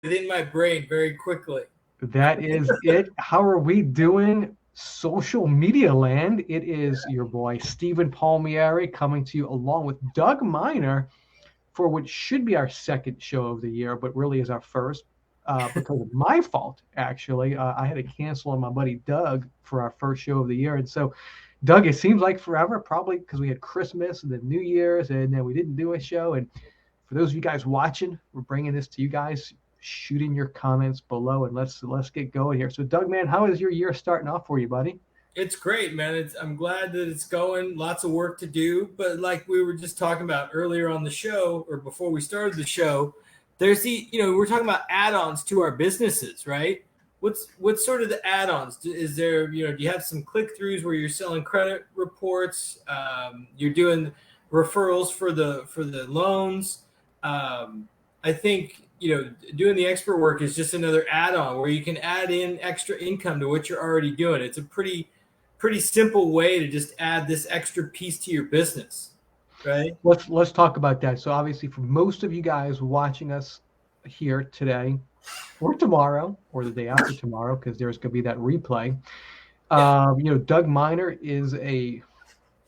within my brain very quickly. That is it. How are we doing? Social media land. It is your boy Stephen Palmieri coming to you along with Doug Miner for what should be our second show of the year, but really is our first because of my fault, actually. I had to cancel on my buddy Doug for our first show of the year. And so, Doug, it seems like forever, probably because we had Christmas and then New Year's, and then we didn't do a show. And for those of you guys watching, we're bringing this to you guys. Shoot in your comments below and let's get going here. So, Doug, man, how is your year starting off for you, buddy? It's great, man. I'm glad that it's going. Lots of work to do, but like we were just talking about earlier on the show, or before we started the show, there's we're talking about add-ons to our businesses, right? What's sort of the add-ons? Is there, do you have some click-throughs where you're selling credit reports? You're doing referrals for the loans. I think doing the expert work is just another add-on where you can add in extra income to what you're already doing. It's a pretty simple way to just add this extra piece to your business, right? Let's talk about that. So obviously, for most of you guys watching us here today, or tomorrow, or the day after tomorrow, because there's going to be that replay. Yeah. Doug Miner is a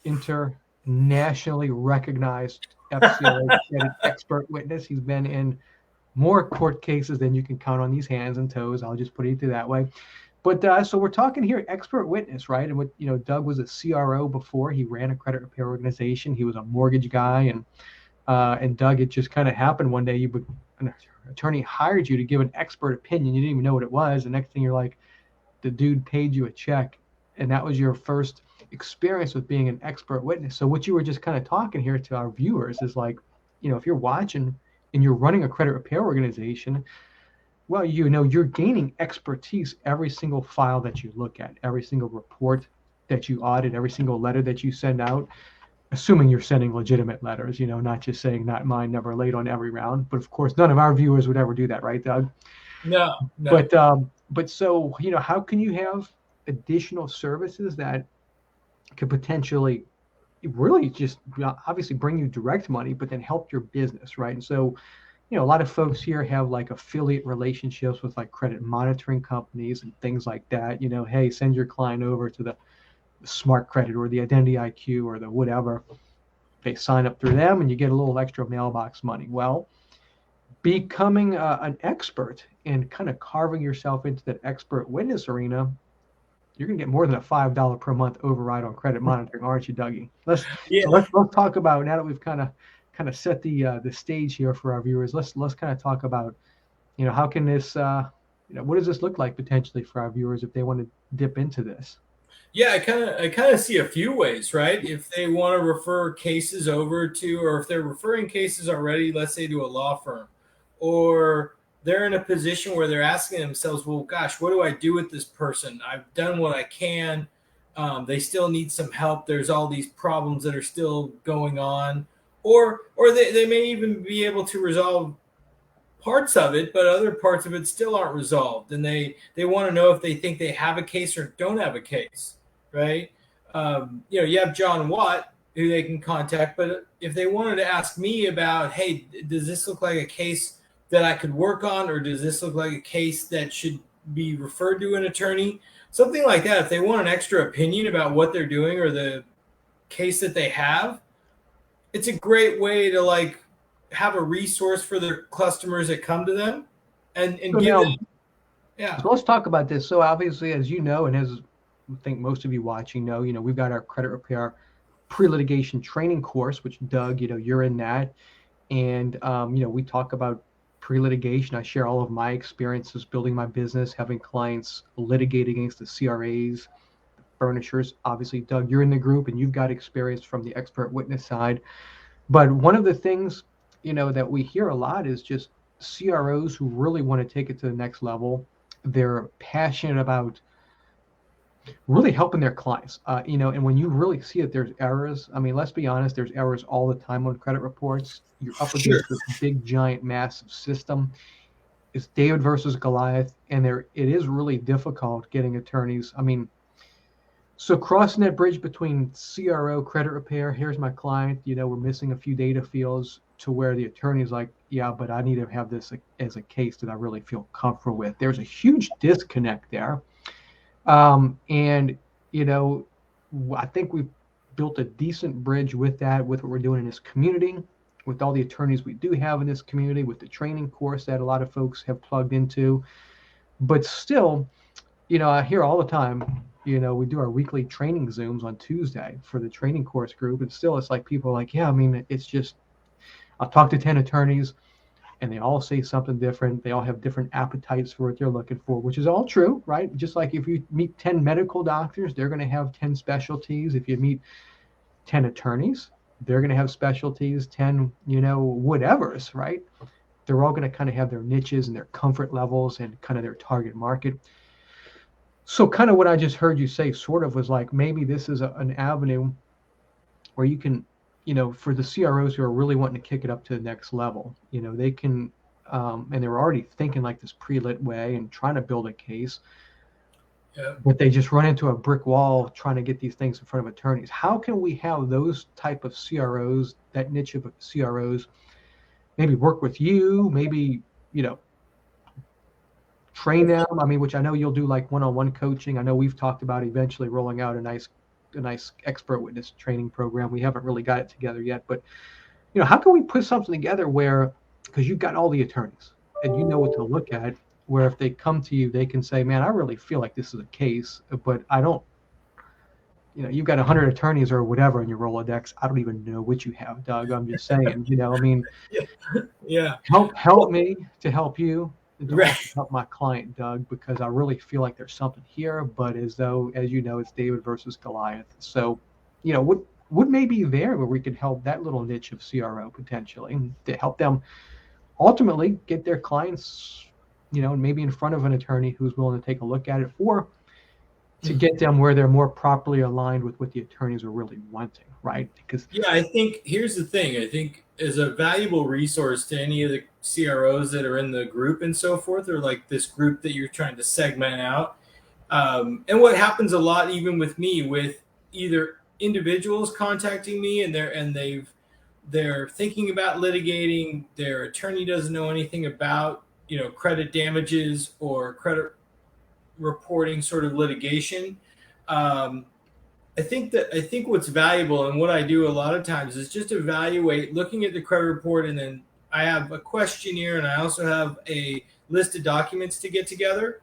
internationally recognized FCRA credit expert witness. He's been in more court cases than you can count on these hands and toes. I'll just put it that way. But so we're talking here expert witness, right? And what Doug was a CRO before. He ran a credit repair organization. He was a mortgage guy, and Doug, it just kind of happened one day. An attorney hired you to give an expert opinion. You didn't even know what it was. The next thing you're like, the dude paid you a check, and that was your first experience with being an expert witness. So what you were just kind of talking here to our viewers is like, if you're watching and you're running a credit repair organization, well, you're gaining expertise every single file that you look at, every single report that you audit, every single letter that you send out, assuming you're sending legitimate letters, not just saying not mine, never late on every round. But of course, none of our viewers would ever do that, right, Doug? No, no. But so, how can you have additional services that could potentially really just obviously bring you direct money, but then help your business, right? And so, a lot of folks here have like affiliate relationships with like credit monitoring companies and things like that. Hey, send your client over to the Smart Credit or the Identity IQ or the whatever. They sign up through them and you get a little extra mailbox money. Well, becoming an expert and kind of carving yourself into that expert witness arena, you're going to get more than a $5 per month override on credit monitoring, aren't you, Dougie? Yeah. So let's talk about, now that we've kind of set the stage here for our viewers. Let's kind of talk about, how can this, what does this look like potentially for our viewers if they want to dip into this? Yeah, I kind of see a few ways, right? If they want to refer cases over to, or if they're referring cases already, let's say to a law firm, or they're in a position where they're asking themselves, well, gosh, what do I do with this person? I've done what I can. They still need some help. There's all these problems that are still going on, or they may even be able to resolve parts of it, but other parts of it still aren't resolved, and they want to know if they think they have a case or don't have a case, right? You have John Watt who they can contact, but if they wanted to ask me about, hey, does this look like a case that I could work on, or does this look like a case that should be referred to an attorney, something like that. If they want an extra opinion about what they're doing or the case that they have, it's a great way to like have a resource for their customers that come to them and So give them. now, Yeah. so let's talk about this. So obviously, as you know, and as I think most of you watching know, we've got our credit repair pre-litigation training course, which Doug, you're in that. And, we talk about pre-litigation. I share all of my experiences building my business, having clients litigate against the CRAs, the furnishers. Obviously, Doug, you're in the group and you've got experience from the expert witness side. But one of the things, that we hear a lot is just CROs who really want to take it to the next level. They're passionate about really helping their clients. And when you really see that there's errors, I mean, let's be honest, there's errors all the time on credit reports. You're up Sure. against this big, giant, massive system. It's David versus Goliath, and it is really difficult getting attorneys. I mean, So crossing that bridge between CRO, credit repair, here's my client, we're missing a few data fields, to where the attorney's like, yeah, but I need to have this as a case that I really feel comfortable with. There's a huge disconnect there. And, I think we've built a decent bridge with that, with what we're doing in this community, with all the attorneys we do have in this community, with the training course that a lot of folks have plugged into. But still, I hear all the time, we do our weekly training Zooms on Tuesday for the training course group. And still, it's like people are like, yeah, I mean, it's just, I'll talk to 10 attorneys and they all say something different. They all have different appetites for what they're looking for, which is all true, right? Just like if you meet 10 medical doctors, they're going to have 10 specialties. If you meet 10 attorneys, they're going to have specialties, 10, whatevers, right? They're all going to kind of have their niches and their comfort levels and kind of their target market. So kind of what I just heard you say sort of was like, maybe this is an avenue where you can, for the CROs who are really wanting to kick it up to the next level, they can, and they're already thinking like this pre-lit way and trying to build a case, but they just run into a brick wall trying to get these things in front of attorneys. How can we have those type of CROs, that niche of CROs, maybe work with you, maybe, train them? I mean, which I know you'll do like one-on-one coaching. I know we've talked about eventually rolling out a nice expert witness training program. We haven't really got it together yet, but how can we put something together where, because you've got all the attorneys and you know what to look at, where if they come to you, they can say, man, I really feel like this is a case, but I don't, you've got 100 attorneys or whatever in your Rolodex. I don't even know what you have, Doug. I'm just saying, I mean, yeah. Help me to help you, and to Right. also help my client, Doug, because I really feel like there's something here, but as you know, it's David versus Goliath. So, what may be there where we could help that little niche of CRO potentially to help them ultimately get their clients, maybe in front of an attorney who's willing to take a look at it, or to get them where they're more properly aligned with what the attorneys are really wanting, right? Because I think here's the thing. I think as a valuable resource to any of the CROs that are in the group and so forth, or like this group that you're trying to segment out. And what happens a lot, even with me, with either individuals contacting me and they're thinking about litigating, their attorney doesn't know anything about, credit damages or credit reporting sort of litigation. I think what's valuable and what I do a lot of times is just evaluate, looking at the credit report, and then I have a questionnaire and I also have a list of documents to get together.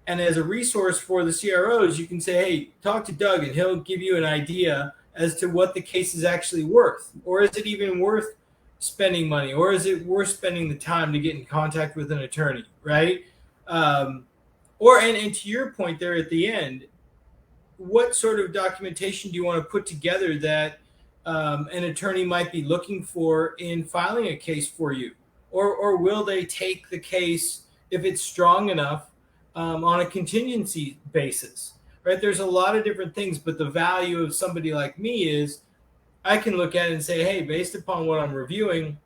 And as a resource for the CROs, you can say, hey, talk to Doug and he'll give you an idea as to what the case is actually worth. Or is it even worth spending money? Or is it worth spending the time to get in contact with an attorney, right? And to your point there at the end, what sort of documentation do you want to put together that an attorney might be looking for in filing a case for you? Or will they take the case, if it's strong enough, on a contingency basis, right? There's a lot of different things, but the value of somebody like me is I can look at it and say, hey, based upon what I'm reviewing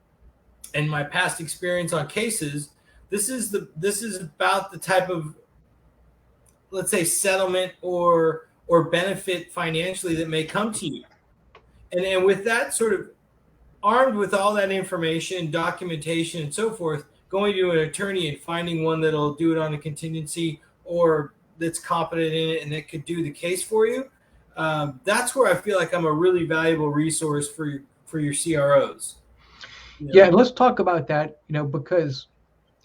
and my past experience on cases, this is about the type of, let's say, settlement or benefit financially that may come to you. And with that sort of armed with all that information, documentation, and so forth, going to an attorney and finding one that'll do it on a contingency or that's competent in it and that could do the case for you, that's where I feel like I'm a really valuable resource for your CROs. Yeah, and let's talk about that, because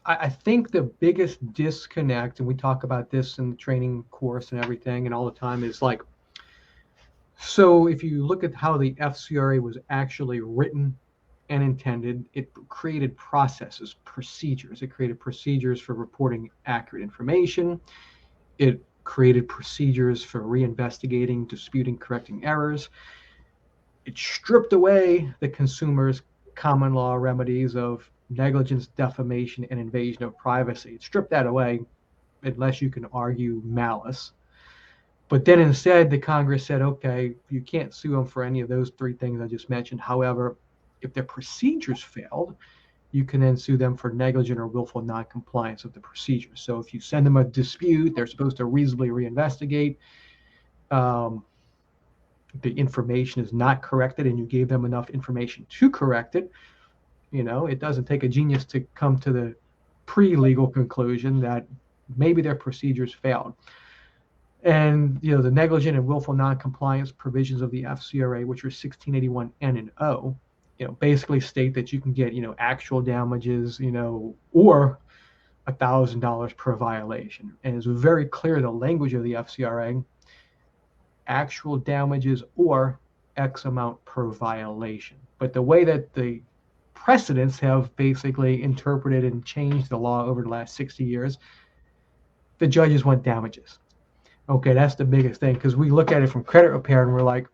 I think the biggest disconnect, and we talk about this in the training course and everything and all the time, is like, so if you look at how the FCRA was actually written and intended, it created processes, procedures. It created procedures for reporting accurate information. It created procedures for reinvestigating, disputing, correcting errors. It stripped away the consumer's common law remedies of negligence, defamation, and invasion of privacy. It stripped that away unless you can argue malice. But then instead, the Congress said, okay, you can't sue them for any of those three things I just mentioned. However, if their procedures failed, you can then sue them for negligent or willful noncompliance of the procedures. So if you send them a dispute, they're supposed to reasonably reinvestigate. the information is not corrected and you gave them enough information to correct it. It doesn't take a genius to come to the pre-legal conclusion that maybe their procedures failed. And the negligent and willful noncompliance provisions of the FCRA, which are 1681 N and O, basically state that you can get actual damages, or $1,000 per violation. And it's very clear the language of the FCRA: actual damages or X amount per violation. But the way that the precedents have basically interpreted and changed the law over the last 60 years, the judges want damages. Okay, that's the biggest thing, because we look at it from credit repair and we're like,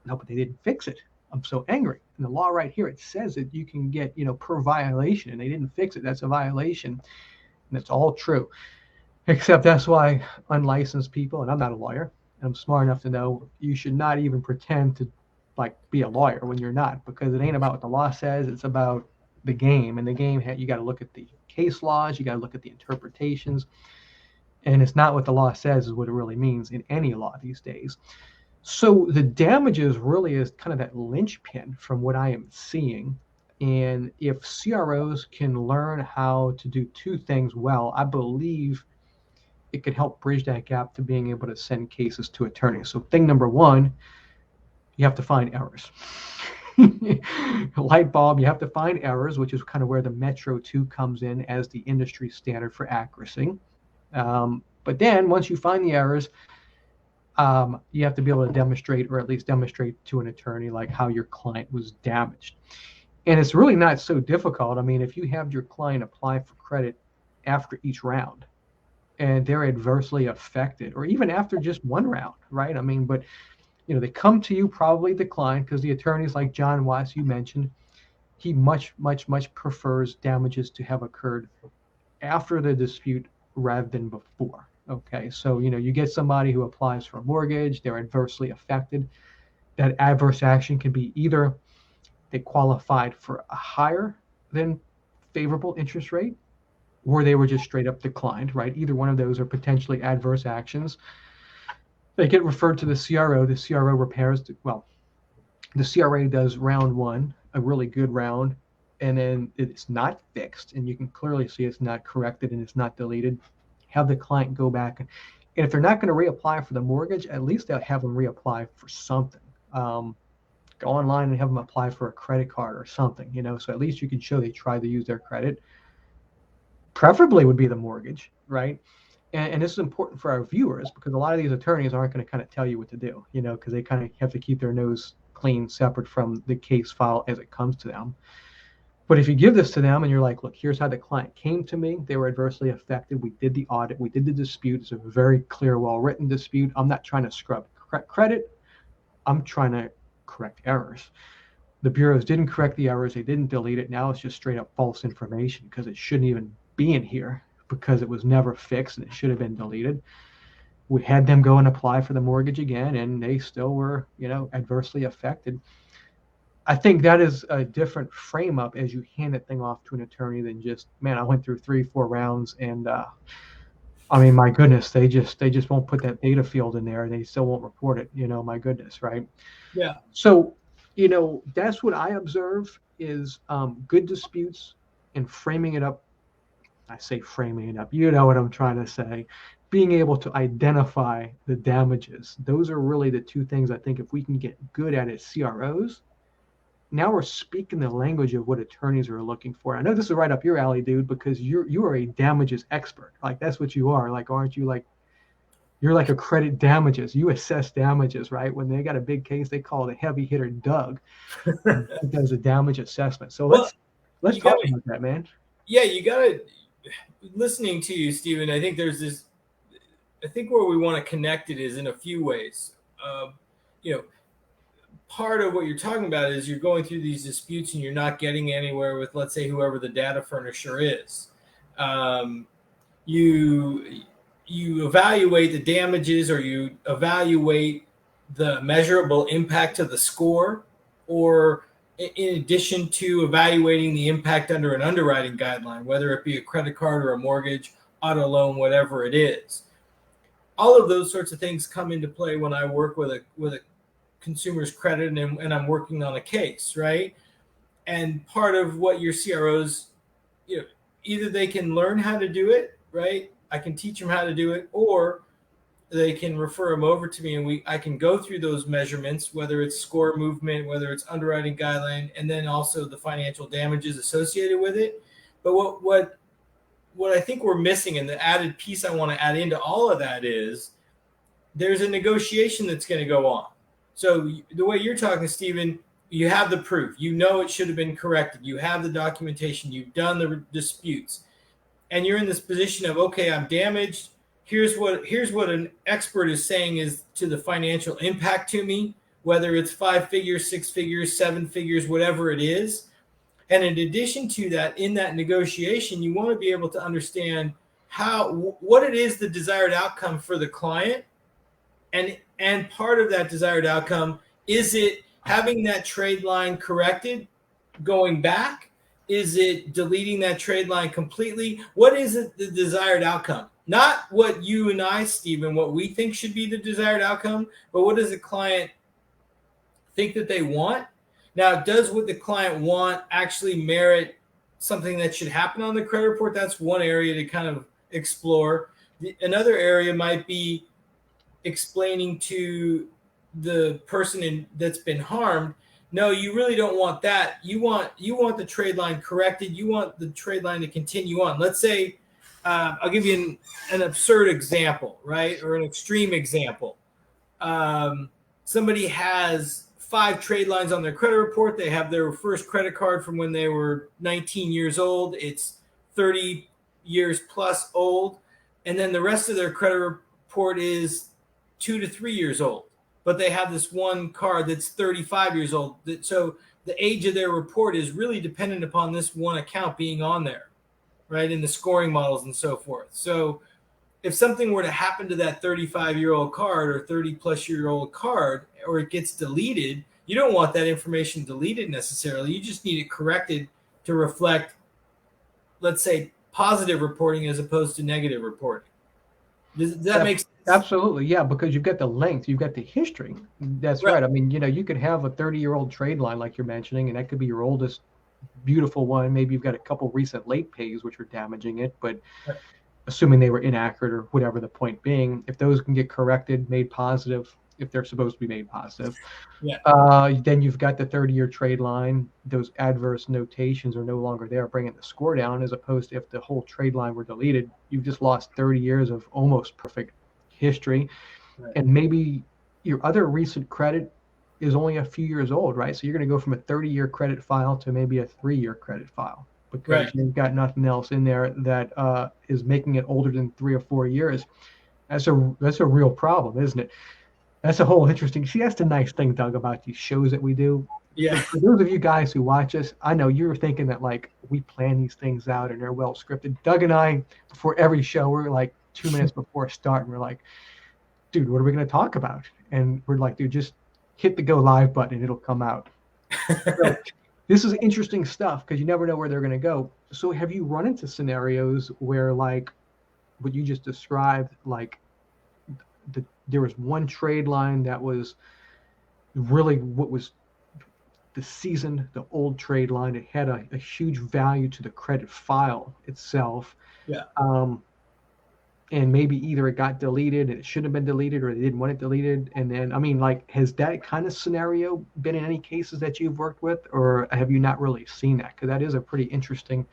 no, but they didn't fix it. I'm so angry. And the law right here, it says that you can get, per violation, and they didn't fix it. That's a violation. And that's all true. Except that's why unlicensed people, and I'm not a lawyer, and I'm smart enough to know you should not even pretend to be a lawyer when you're not, because it ain't about what the law says. It's about the game. And the game, you got to look at the case laws. You got to look at the interpretations. And it's not what the law says is what it really means in any law these days. So the damages really is kind of that linchpin from what I am seeing. And if CROs can learn how to do two things well, I believe it could help bridge that gap to being able to send cases to attorneys. So thing number one, you have to find errors. Light bulb, you have to find errors, which is kind of where the Metro 2 comes in as the industry standard for accuracy. But then once you find the errors, you have to be able to demonstrate, or at least demonstrate to an attorney, how your client was damaged. And it's really not so difficult. I mean, if you have your client apply for credit after each round and they're adversely affected, or even after just one round, right? I mean, but they come to you, probably decline, because the attorneys like John Watts, you mentioned, he much prefers damages to have occurred after the dispute rather than before. Okay, so you get somebody who applies for a mortgage, they're adversely affected. That adverse action can be either they qualified for a higher than favorable interest rate, or they were just straight up declined, right? Either one of those are potentially adverse actions. They get referred to the CRO. The CRO repairs, the CRA does round one, a really good round, and then it's not fixed, and you can clearly see it's not corrected and it's not deleted. Have the client go back, and if they're not going to reapply for the mortgage, at least they'll have them reapply for something. Go online and have them apply for a credit card or something, so at least you can show they tried to use their credit. Preferably would be the mortgage, right? And this is important for our viewers, because a lot of these attorneys aren't going to kind of tell you what to do, because they kind of have to keep their nose clean, separate from the case file as it comes to them. But if you give this to them and you're like, look, here's how the client came to me. They were adversely affected. We did the audit. We did the dispute. It's a very clear, well-written dispute. I'm not trying to scrub credit. I'm trying to correct errors. The bureaus didn't correct the errors. They didn't delete it. Now it's just straight up false information, because it shouldn't even be in here, because it was never fixed and it should have been deleted. We had them go and apply for the mortgage again, and they still were, adversely affected. I think that is a different frame up as you hand that thing off to an attorney than just, man, I went through 3-4 rounds, and I mean, my goodness, they just won't put that data field in there, and they still won't report it. My goodness, right? Yeah. So, that's what I observe is good disputes and framing it up. I say framing it up, you know what I'm trying to say. Being able to identify the damages. Those are really the two things I think if we can get good at it, CROs, now we're speaking the language of what attorneys are looking for. I know this is right up your alley, dude, because you are a damages expert. That's what you are. Aren't you you're like a credit damages. You assess damages, right? When they got a big case, they call the heavy hitter Doug. He does a damage assessment. So let's talk about that, man. Yeah, you gotta. Listening to you, Stephen, I think there's this. I think where we want to connect it is in a few ways. Part of what you're talking about is you're going through these disputes and you're not getting anywhere with, let's say, whoever the data furnisher is. You evaluate the damages, or you evaluate the measurable impact of the score, or in addition to evaluating the impact under an underwriting guideline, whether it be a credit card or a mortgage, auto loan, whatever it is. All of those sorts of things come into play when I work with a consumer's credit and I'm working on a case, right? And part of what your CROs, either they can learn how to do it, right? I can teach them how to do it, or they can refer them over to me, and I can go through those measurements, whether it's score movement, whether it's underwriting guideline, and then also the financial damages associated with it. But what I think we're missing, and the added piece I want to add into all of that, is there's a negotiation that's going to go on. So the way you're talking, Stephen, you have the proof. It should have been corrected. You have the documentation. You've done the disputes. And you're in this position of, okay, I'm damaged. Here's what an expert is saying is to the financial impact to me, whether it's 5 figures, 6 figures, 7 figures, whatever it is. And in addition to that, in that negotiation, you want to be able to understand what it is the desired outcome for the client. And part of that desired outcome, is it having that trade line corrected, going back? Is it deleting that trade line completely? What is it, the desired outcome? Not what you and I, Stephen, what we think should be the desired outcome, but what does the client think that they want? Now, does what the client want actually merit something that should happen on the credit report? That's one area to kind of explore. Another area might be explaining to the person that's been harmed, no, you really don't want that. You want the trade line corrected. You want the trade line to continue on. Let's say, I'll give you an absurd example, right? Or an extreme example. Somebody has 5 trade lines on their credit report. They have their first credit card from when they were 19 years old. It's 30 years plus old. And then the rest of their credit report is 2 to 3 years old. But they have this one card that's 35 years old. So the age of their report is really dependent upon this one account being on there, right, in the scoring models and so forth. So if something were to happen to that 35-year-old card or 30-plus-year-old card, or it gets deleted, you don't want that information deleted necessarily. You just need it corrected to reflect, let's say, positive reporting as opposed to negative reporting. Does that make sense? Absolutely, yeah, because you've got the length, you've got the history. That's right. I mean, you could have a 30-year-old trade line like you're mentioning, and that could be your oldest beautiful one. Maybe you've got a couple recent late pays which are damaging it, but assuming they were inaccurate or whatever the point being, if those can get corrected, made positive, if they're supposed to be made positive, then you've got the 30-year trade line. Those adverse notations are no longer there, bringing the score down, as opposed to if the whole trade line were deleted, you've just lost 30 years of almost perfect history. And maybe your other recent credit is only a few years old, right? So you're going to go from a 30-year credit file to maybe a 3-year credit file, because you've got nothing else in there that is making it older than 3 or 4 years. That's a real problem, isn't it? That's a whole interesting. See, that's the nice thing, Doug, about these shows that we do. Yeah. For those of you guys who watch us, I know you're thinking that like we plan these things out and they're well scripted. Doug and I, before every show, we're like 2 minutes before start, and we're like, dude, what are we going to talk about? And we're like, dude, just hit the go live button and it'll come out. So, this is interesting stuff because you never know where they're going to go. So have you run into scenarios where, like what you just described, like there was one trade line that was really what was the old trade line? It had a huge value to the credit file itself. Yeah. And maybe either it got deleted and it shouldn't have been deleted, or they didn't want it deleted. And then, I mean, like, has that kind of scenario been in any cases that you've worked with, or have you not really seen that? Because that is a pretty interesting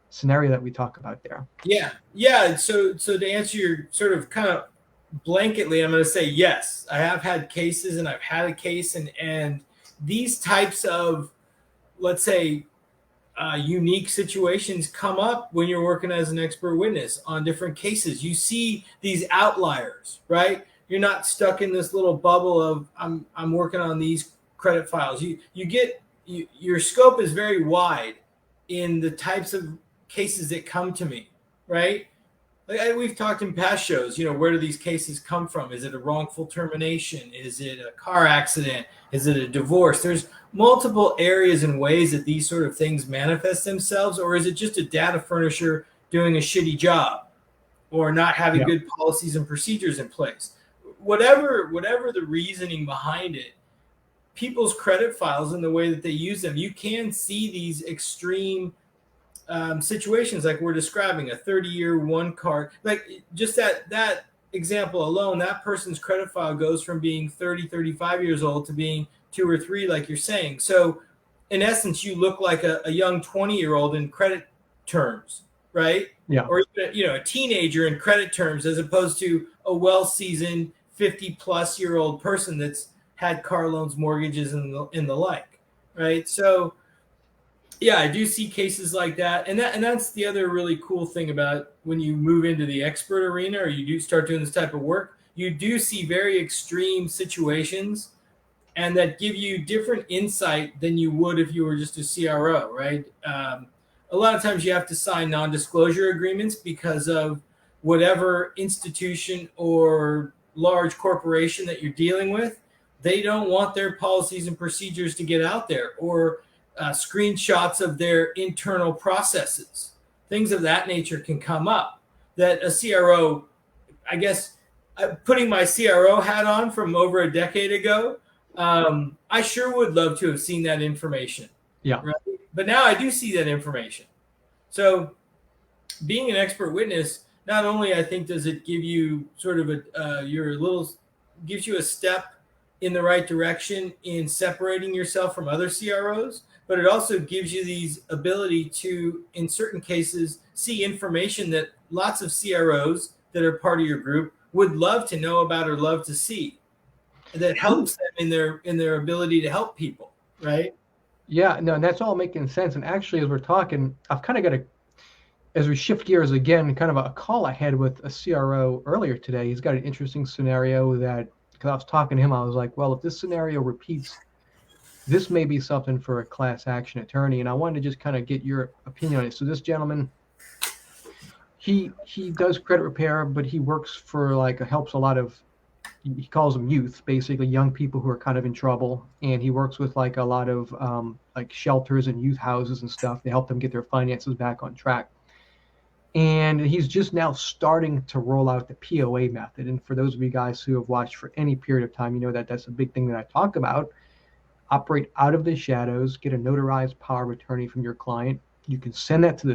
scenario that we talk about there. Yeah. So to answer your sort of kind of blanketly, I'm going to say yes. I have had cases, and I've had a case, and these types of, let's say, unique situations come up when you're working as an expert witness on different cases. You see these outliers, right? You're not stuck in this little bubble of I'm working on these credit files. Your scope is very wide in the types of cases that come to me, right? Like we've talked in past shows, where do these cases come from? Is it a wrongful termination? Is it a car accident? Is it a divorce? There's multiple areas and ways that these sort of things manifest themselves, or is it just a data furnisher doing a shitty job or not having good policies and procedures in place? Whatever the reasoning behind it, people's credit files and the way that they use them, you can see these extreme situations like we're describing, a 30-year one card, like just that example alone, that person's credit file goes from being 30, 35 years old to being 2 or 3, like you're saying. So in essence, you look like a young 20-year-old in credit terms, right? Yeah. Or even, a teenager in credit terms, as opposed to a well-seasoned 50-plus-year-old person that's had car loans, mortgages, and the like, right? So yeah, I do see cases like that, and that's the other really cool thing about when you move into the expert arena, or you do start doing this type of work. You do see very extreme situations, and that give you different insight than you would if you were just a CRO, right? A lot of times you have to sign non-disclosure agreements because of whatever institution or large corporation that you're dealing with. They don't want their policies and procedures to get out there, or screenshots of their internal processes. Things of that nature can come up that a CRO, I guess, putting my CRO hat on from over a decade ago, I sure would love to have seen that information. Yeah. Right? But now I do see that information. So being an expert witness, not only I think does it give you sort of gives you a step in the right direction in separating yourself from other CROs, but it also gives you these ability to, in certain cases, see information that lots of CROs that are part of your group would love to know about or love to see, that helps them in their ability to help people, right? Yeah, no, and that's all making sense. And actually, as we're talking, I've kind of got as we shift gears again, kind of a call I had with a CRO earlier today. He's got an interesting scenario that, because I was talking to him, I was like, well, if this scenario repeats, this may be something for a class action attorney. And I wanted to just kind of get your opinion on it. So this gentleman, he does credit repair, but he works for helps a lot of, he calls them youth, basically young people who are kind of in trouble. And he works with a lot of shelters and youth houses and stuff to help them get their finances back on track. And he's just now starting to roll out the POA method. And for those of you guys who have watched for any period of time, you know that that's a big thing that I talk about. Operate out of the shadows, get a notarized power of attorney from your client. You can send that to the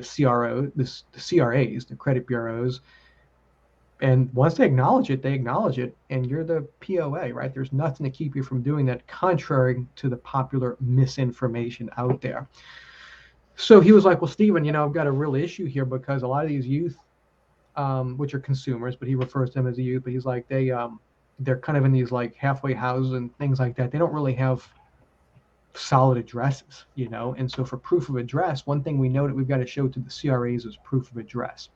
the CRAs, the credit bureaus. And once they acknowledge it, and you're the POA, right? There's nothing to keep you from doing that, contrary to the popular misinformation out there. So he was like, well, Stephen, I've got a real issue here because a lot of these youth, which are consumers, but he refers to them as a youth, but he's like, they're kind of in these halfway houses and things like that. They don't really have solid addresses, And so for proof of address, one thing we know that we've got to show to the CRAs is proof of address.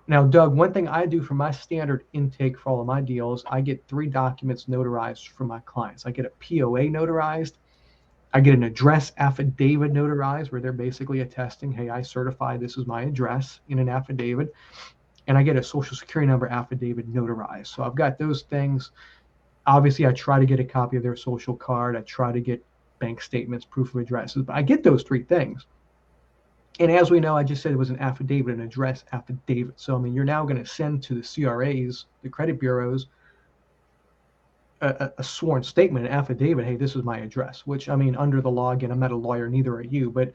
Now, Doug, one thing I do for my standard intake for all of my deals, I get 3 documents notarized for my clients. I get a POA notarized. I get an address affidavit notarized where they're basically attesting, hey, I certify this is my address in an affidavit. And I get a social security number affidavit notarized. So I've got those things. Obviously, I try to get a copy of their social card. I try to get bank statements, proof of addresses. But I get those 3 things. And as we know, I just said it was an affidavit, an address affidavit. So, I mean, you're now going to send to the CRAs, the credit bureaus, a sworn statement, an affidavit, hey, this is my address, which, I mean, under the law, again, I'm not a lawyer, neither are you, but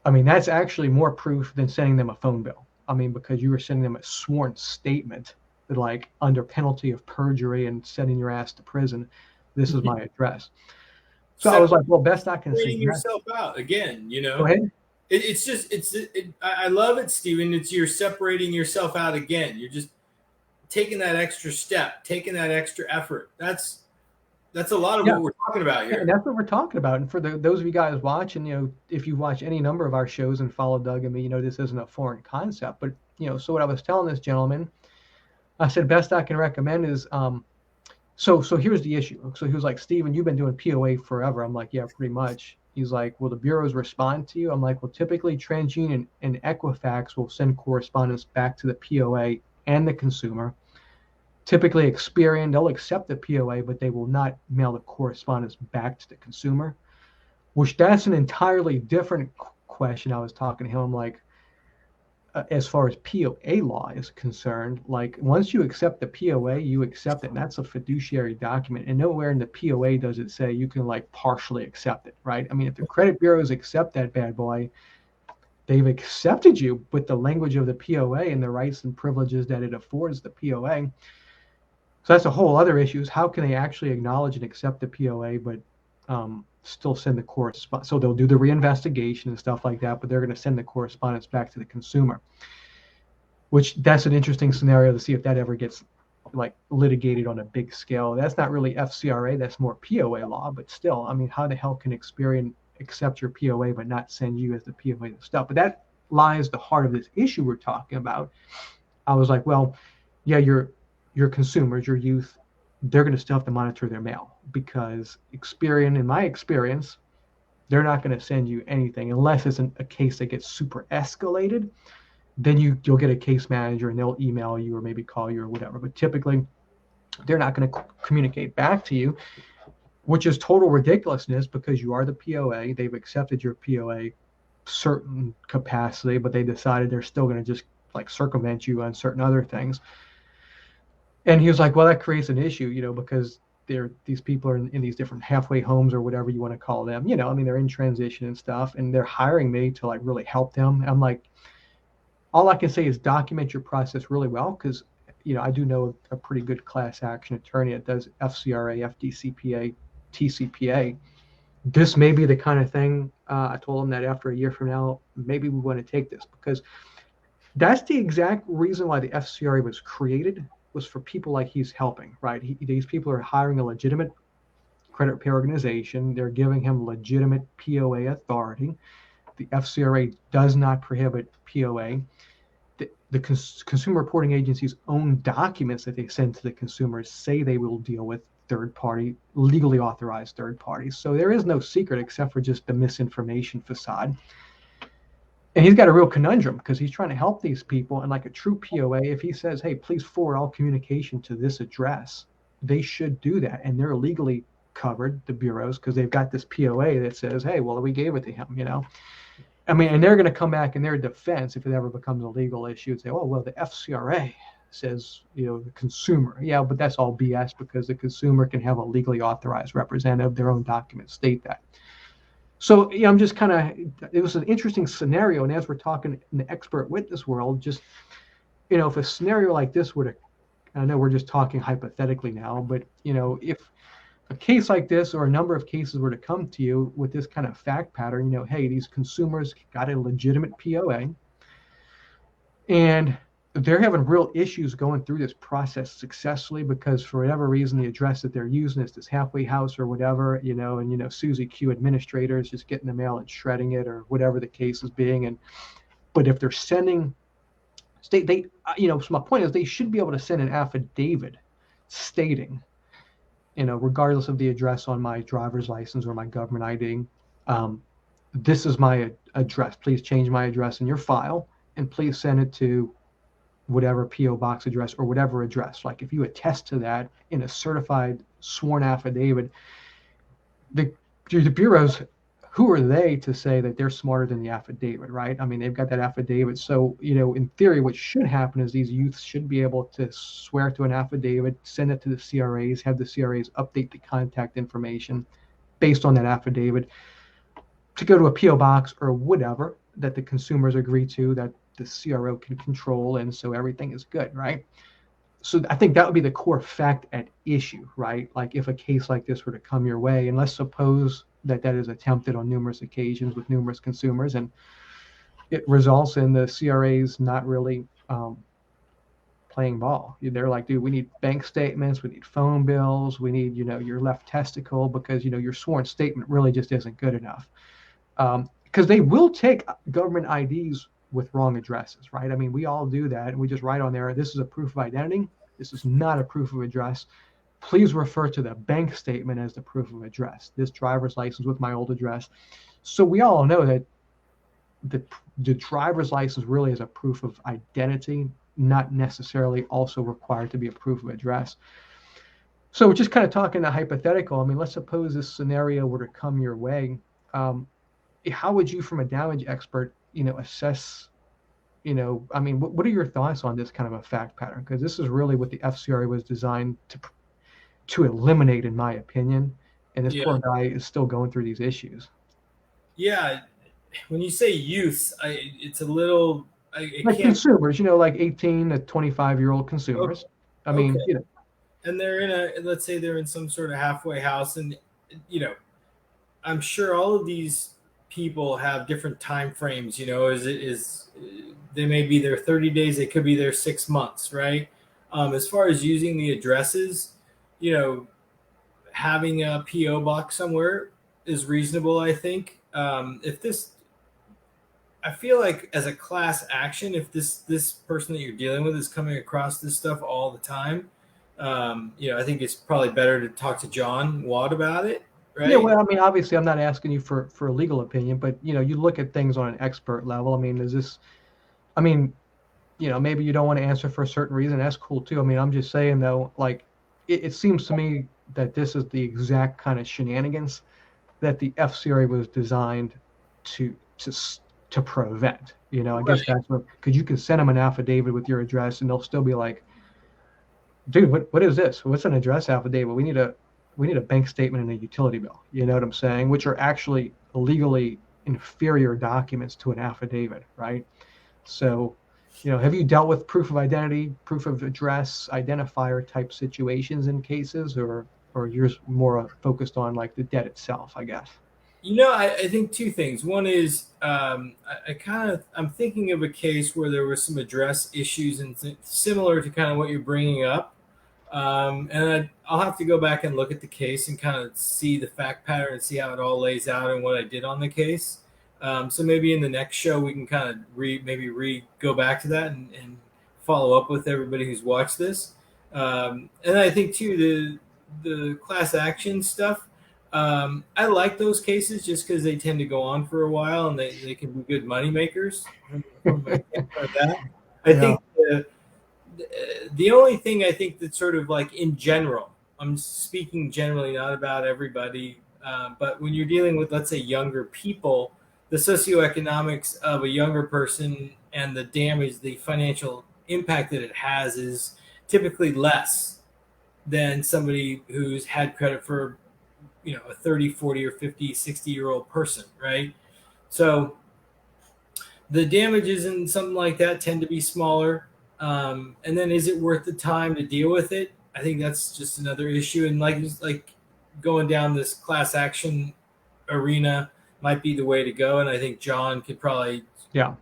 I mean, that's actually more proof than sending them a phone bill. I mean, because you were sending them a sworn statement that under penalty of perjury and sending your ass to prison, this is my address. So I was like, well, best I can see. Yourself out again, Go ahead. I love it, Stephen. You're separating yourself out again. You're just taking that extra step, taking that extra effort. That's a lot of what we're talking about here. Yeah, and that's what we're talking about. And for those of you guys watching, if you watch any number of our shows and follow Doug and me, this isn't a foreign concept. But, so what I was telling this gentleman, I said, best I can recommend is, so here's the issue. So he was like, Stephen, you've been doing POA forever. I'm like, yeah, pretty much. He's like, will the bureaus respond to you? I'm like, well, typically TransUnion and Equifax will send correspondence back to the POA and the consumer. Typically Experian, they'll accept the POA, but they will not mail the correspondence back to the consumer, which that's an entirely different question. I was talking to him. I'm like, as far as POA law is concerned, like once you accept the POA, you accept it, and that's a fiduciary document. And nowhere in the POA does it say you can like partially accept it, right? I mean, if the credit bureaus accept that bad boy, they've accepted you with the language of the POA and the rights and privileges that it affords the POA. So that's a whole other issue, is how can they actually acknowledge and accept the POA, but still send the correspondence? So they'll do the reinvestigation and stuff like that, but they're going to send the correspondence back to the consumer, which that's an interesting scenario to see if that ever gets like litigated on a big scale. That's not really FCRA, that's more POA law, but still, I mean, how the hell can Experian accept your POA but not send you as the POA stuff? But that lies the heart of this issue we're talking about. I was like, well, yeah, your consumers, your youth, they're going to still have to monitor their mail, because Experian, in my experience, they're not going to send you anything unless it's a case that gets super escalated. Then you'll get a case manager and they'll email you or maybe call you or whatever. But typically, they're not going to communicate back to you, which is total ridiculousness, because you are the POA. They've accepted your POA certain capacity, but they decided they're still going to just like circumvent you on certain other things. And he was like, well, that creates an issue, because these people are in these different halfway homes or whatever you want to call them. I mean, they're in transition and stuff, and they're hiring me to like really help them. I'm like, all I can say is document your process really well, because I do know a pretty good class action attorney that does FCRA, FDCPA, TCPA. This may be the kind of thing. I told him that after a year from now, maybe we want to take this, because that's the exact reason why the FCRA was created, was for people like he's helping, right? These people are hiring a legitimate credit repair organization. They're giving him legitimate POA authority. The FCRA does not prohibit POA. The consumer reporting agency's own documents that they send to the consumers say they will deal with third-party, legally authorized third parties. So there is no secret except for just the misinformation facade. And he's got a real conundrum, because he's trying to help these people. And like a true POA, if he says, hey, please forward all communication to this address, they should do that. And they're legally covered, the bureaus, because they've got this POA that says, hey, well, we gave it to him, I mean, and they're going to come back in their defense if it ever becomes a legal issue and say, oh, well, the FCRA says, the consumer. Yeah, but that's all BS, because the consumer can have a legally authorized representative. Their own documents state that. So I'm just it was an interesting scenario. And as we're talking in the expert witness world, just, if a scenario like this were to, I know we're just talking hypothetically now, but, if a case like this or a number of cases were to come to you with this kind of fact pattern, hey, these consumers got a legitimate POA and they're having real issues going through this process successfully, because for whatever reason, the address that they're using is this halfway house or whatever, and Susie Q administrator is just getting the mail and shredding it or whatever the case is being. But if they're sending so my point is they should be able to send an affidavit stating, regardless of the address on my driver's license or my government ID, this is my address. Please change my address in your file and please send it to whatever PO box address or whatever address. Like if you attest to that in a certified sworn affidavit, the bureaus, who are they to say that they're smarter than the affidavit, right? I mean, they've got that affidavit. So, in theory, what should happen is these youths should be able to swear to an affidavit, send it to the CRAs, have the CRAs update the contact information based on that affidavit to go to a PO box or whatever that the consumers agree to, that the CRO can control, and so everything is good, right? So I think that would be the core fact at issue, right? Like if a case like this were to come your way, and let's suppose that is attempted on numerous occasions with numerous consumers, and it results in the CRAs not really playing ball. They're like, dude, we need bank statements, we need phone bills, we need, your left testicle, because, your sworn statement really just isn't good enough. Because they will take government IDs with wrong addresses, right? I mean, we all do that, and we just write on there, this is a proof of identity, this is not a proof of address. Please refer to the bank statement as the proof of address. This driver's license with my old address. So we all know that the driver's license really is a proof of identity, not necessarily also required to be a proof of address. So we're just kind of talking a hypothetical. I mean, let's suppose this scenario were to come your way. How would you, from a damage expert, assess I mean, what are your thoughts on this kind of a fact pattern? Because this is really what the FCRA was designed to eliminate, in my opinion. And this Yeah. poor guy is still going through these issues. Yeah. When you say youth, it's a little, it Like can't. consumers, like 18 to 25-year-old consumers. I Okay. mean, And they're in let's say they're in some sort of halfway house, and you know, I'm sure all of these people have different time frames. They may be there 30 days, they could be there 6 months, right? As far as using the addresses, you know, having a PO box somewhere is reasonable. I think if this, I feel like as a class action, if this person that you're dealing with is coming across this stuff all the time, I think it's probably better to talk to John Watt about it, yeah. right? Well, I mean, obviously, I'm not asking you for a legal opinion, but you look at things on an expert level. I mean, I mean, maybe you don't want to answer for a certain reason. That's cool too. I mean, I'm just saying though, like, it seems to me that this is the exact kind of shenanigans that the FCRA was designed to to to prevent. I guess Right. that's what, because you can send them an affidavit with your address, and they'll still be like, dude, what is this? What's an address affidavit? We need a bank statement and a utility bill. You know what I'm saying? Which are actually legally inferior documents to an affidavit, right? So, have you dealt with proof of identity, proof of address, identifier type situations in cases, or you're more focused on like the debt itself, I guess? I think two things. One is I'm thinking of a case where there were some address issues and similar to kind of what you're bringing up. I'll have to go back and look at the case and kind of see the fact pattern and see how it all lays out and what I did on the case. So maybe in the next show we can kind of go back to that and follow up with everybody who's watched this. And I think too the class action stuff. I like those cases just because they tend to go on for a while and they can be good money makers from a standpoint of that. I Yeah. think the only thing I think that's sort of like in general, I'm speaking generally, not about everybody, but when you're dealing with, let's say, younger people, the socioeconomics of a younger person and the damage, the financial impact that it has is typically less than somebody who's had credit for, a 30, 40, or 50, 60-year-old person, right? So the damages in something like that tend to be smaller. And then is it worth the time to deal with it? I think that's just another issue. And like going down this class action arena might be the way to go. And I think John could probably Yeah.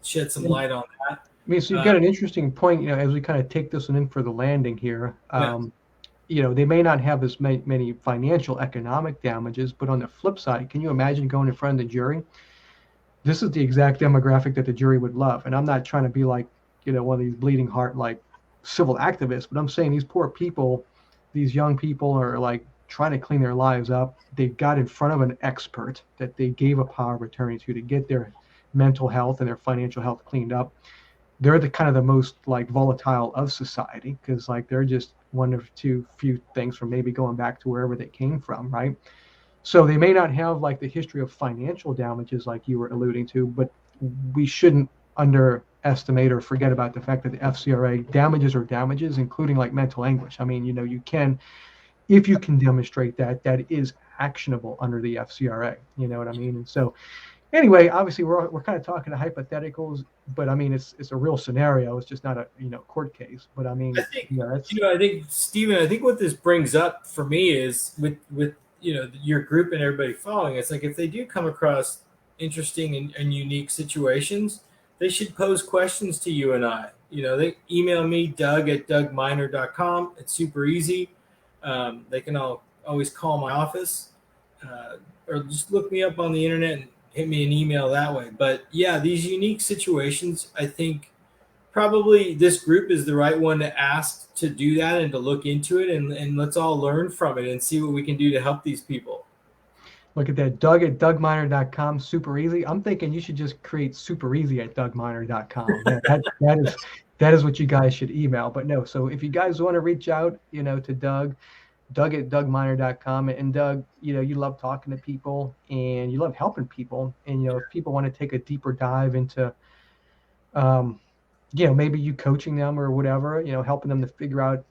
shed some light on that. I mean, so you've Uh, got an interesting point, as we kind of take this one in for the landing here. yeah, They may not have as many financial economic damages, but on the flip side, can you imagine going in front of the jury? This is the exact demographic that the jury would love. And I'm not trying to be like, one of these bleeding heart, like civil activists, but I'm saying these poor people, these young people are like trying to clean their lives up. They got in front of an expert that they gave a power of attorney to get their mental health and their financial health cleaned up. They're the kind of the most like volatile of society because like they're just one of too few things from maybe going back to wherever they came from, right? So they may not have like the history of financial damages like you were alluding to, but we shouldn't underestimate or forget about the fact that the FCRA damages are damages, including like mental anguish. I mean, you can, if you can demonstrate that is actionable under the FCRA. You know what I mean? And so anyway, obviously we're kind of talking to hypotheticals, but I mean it's a real scenario. It's just not a court case. But I I mean, think that's I think Stephen. I think what this brings up for me is with your group and everybody following. It's like if they do come across interesting and unique situations, they should pose questions to you and I. They email me Doug@dougminer.com. It's super easy. They can always call my office or just look me up on the internet and hit me an email that way. But yeah, these unique situations, I think probably this group is the right one to ask to do that and to look into it, and let's all learn from it and see what we can do to help these people. look at that. Doug@dougminer.com. Super easy. I'm thinking you should just create super easy at dougminer.com. That is what you guys should email. But no, so if you guys want to reach out, to Doug@dougminer.com. And Doug, you love talking to people and you love helping people. And if people want to take a deeper dive into Maybe you coaching them or whatever, helping them to figure out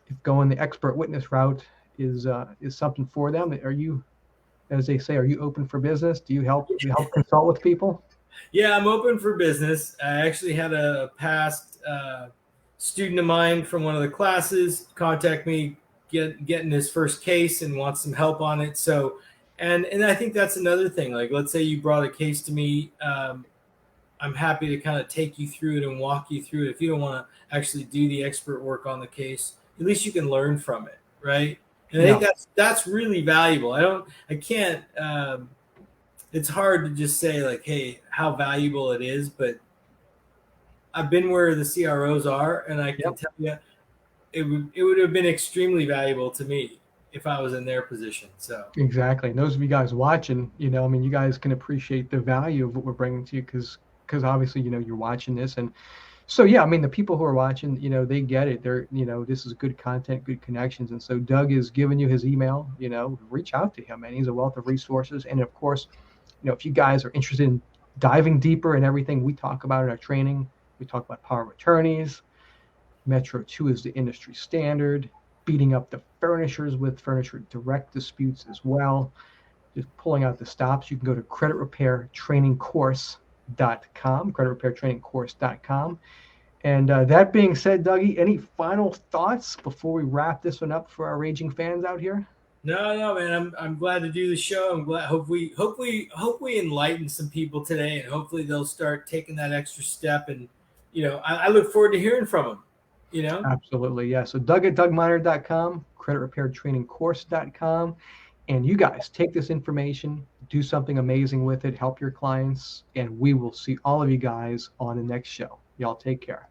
if going the expert witness route is something for them. Are you, as they say, are you open for business? Do you help consult with people? Yeah, I'm open for business. I actually had a past student of mine from one of the classes contact me, getting his first case and wants some help on it. So, and I think that's another thing. Like, let's say you brought a case to me. I'm happy to kind of take you through it and walk you through it. If you don't want to actually do the expert work on the case, at least you can learn from it, right? And I think Yeah, that's really valuable. I can't. It's hard to just say like, hey, how valuable it is, but I've been where the CROs are, and I can yep, tell you, it would have been extremely valuable to me if I was in their position. So exactly. And those of you guys watching, I mean, you guys can appreciate the value of what we're bringing to you because obviously, you're watching this. And so, yeah, I mean, the people who are watching, they get it. They're, this is good content, good connections. And so Doug is giving you his email, reach out to him, and he's a wealth of resources. And of course, if you guys are interested in diving deeper in everything we talk about in our training, we talk about power of attorneys. Metro 2 is the industry standard, beating up the furnishers with furniture direct disputes as well, just pulling out the stops. You can go to creditrepairtrainingcourse.com. And that being said, Dougie, any final thoughts before we wrap this one up for our raging fans out here? no, man, I'm glad to do the show. I'm glad. Hope we enlighten some people today, and hopefully they'll start taking that extra step. And I look forward to hearing from them. You know. Absolutely, yeah. So Doug at dougminer.com, creditrepairtrainingcourse.com. And you guys take this information, do something amazing with it, help your clients, and we will see all of you guys on the next show. Y'all take care.